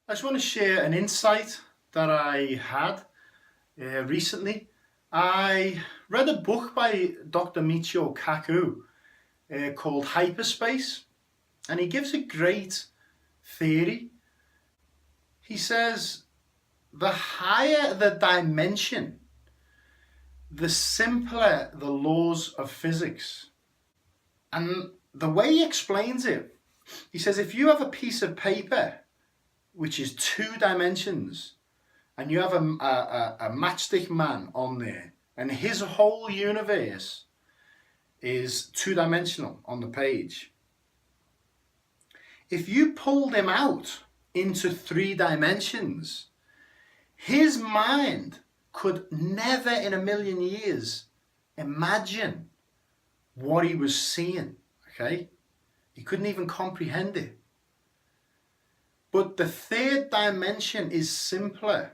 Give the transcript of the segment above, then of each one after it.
I just want to share an insight that I had recently. I read a book by Dr. Michio Kaku called Hyperspace, and he gives a great theory. He says the higher the dimension, the simpler the laws of physics. And the way he explains it, he says if you have a piece of paper which is 2 dimensions, and you have a matchstick man on there, and his whole universe is 2-dimensional on the page. If you pulled him out into 3 dimensions, his mind could never in a million years imagine what he was seeing, okay? He couldn't even comprehend it. But the 3rd dimension is simpler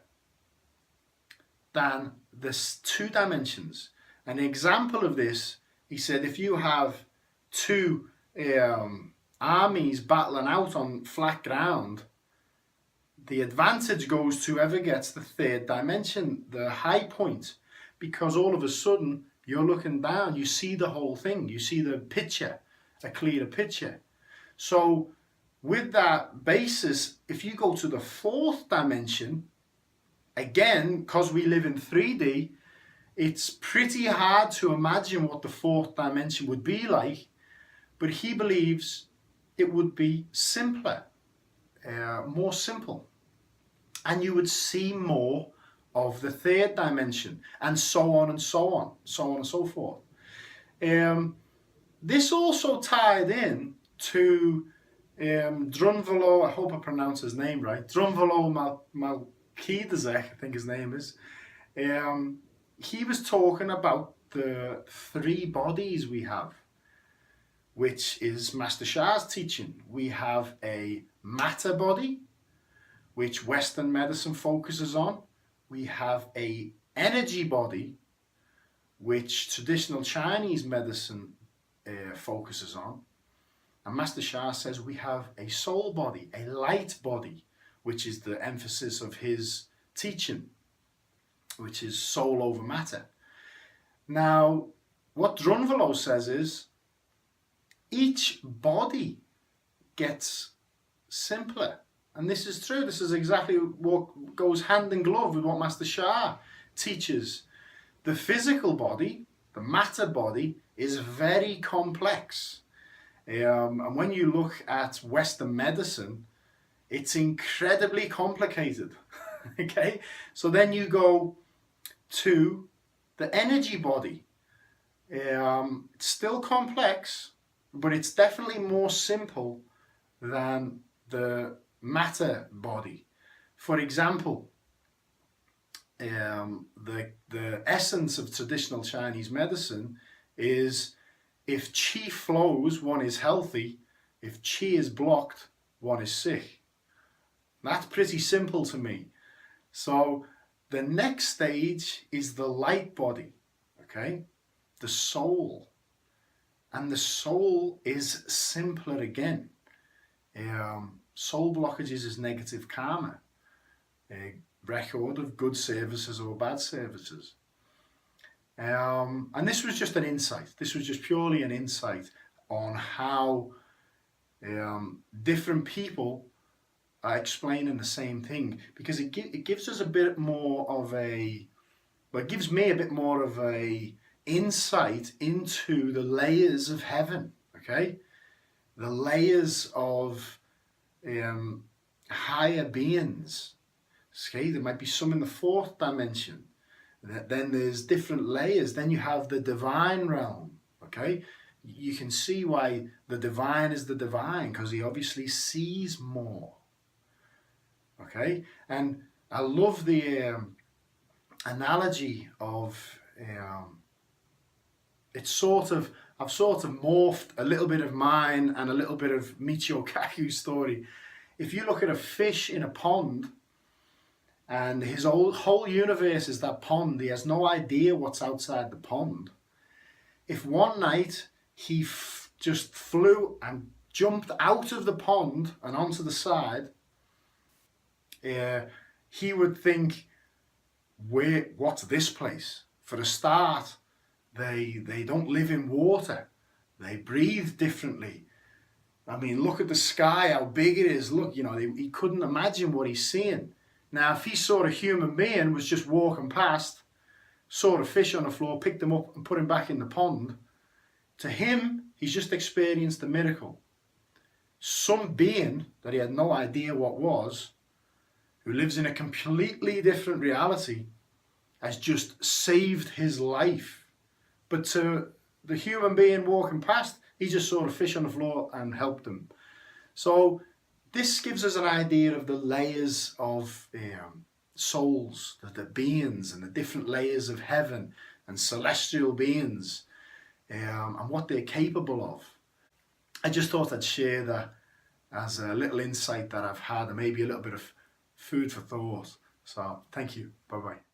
than the 2 dimensions. An example of this, he said, if you have 2 armies battling out on flat ground, the advantage goes to whoever gets the 3rd dimension, the high point, because all of a sudden you're looking down, you see the whole thing, you see the picture, a clearer picture. So with that basis, if you go to the 4th dimension, again, because we live in 3D, it's pretty hard to imagine what the 4th dimension would be like, but he believes it would be simpler, more simple. And you would see more of the 3rd dimension, and so on and so on, so on and so forth. This also tied in to Drunvalo, I hope I pronounce his name right, Drunvalo Melchizedek, I think his name is. He was talking about the 3 bodies we have, which is Master Shah's teaching. We have a matter body, which Western medicine focuses on. We have a energy body, which traditional Chinese medicine focuses on. And Master Shah says we have a soul body, a light body, which is the emphasis of his teaching, which is soul over matter. Now, what Drunvalo says is each body gets simpler. And this is true. This is exactly what goes hand in glove with what Master Shah teaches. The physical body, the matter body, is very complex. And when you look at Western medicine, it's incredibly complicated. Okay? So then you go to the energy body. It's still complex, but it's definitely more simple than the matter body. For example, the essence of traditional Chinese medicine is if qi flows, one is healthy. If qi is blocked, one is sick. That's pretty simple to me. So the next stage is the light body, okay? The soul. And the soul is simpler again. Soul blockages is negative karma, a record of good services or bad services. And this was just an insight. This was just purely an insight on how different people are explaining the same thing, because it gives us a bit more of a, well, it gives me a bit more of a insight into the layers of heaven, okay? The layers of higher beings. Okay, there might be some in the 4th dimension. Then there's different layers. Then you have the divine realm, okay? You can see why the divine is the divine, because he obviously sees more, okay? And I love the analogy of, it's sort of, I've sort of morphed a little bit of mine and a little bit of Michio Kaku's story. If you look at a fish in a pond, and his whole universe is that pond, he has no idea what's outside the pond. If one night he just flew and jumped out of the pond and onto the side, he would think, what's this place? For a start, they don't live in water. They breathe differently. I mean, look at the sky, how big it is. Look, he couldn't imagine what he's seeing. Now, if he saw a human being was just walking past, saw a fish on the floor, picked him up and put him back in the pond, to him, he's just experienced a miracle. Some being that he had no idea what was, who lives in a completely different reality, has just saved his life. But to the human being walking past, he just saw a fish on the floor and helped him. So this gives us an idea of the layers of souls, the beings and the different layers of heaven and celestial beings, and what they're capable of. I just thought I'd share that as a little insight that I've had, and maybe a little bit of food for thought. So thank you. Bye bye.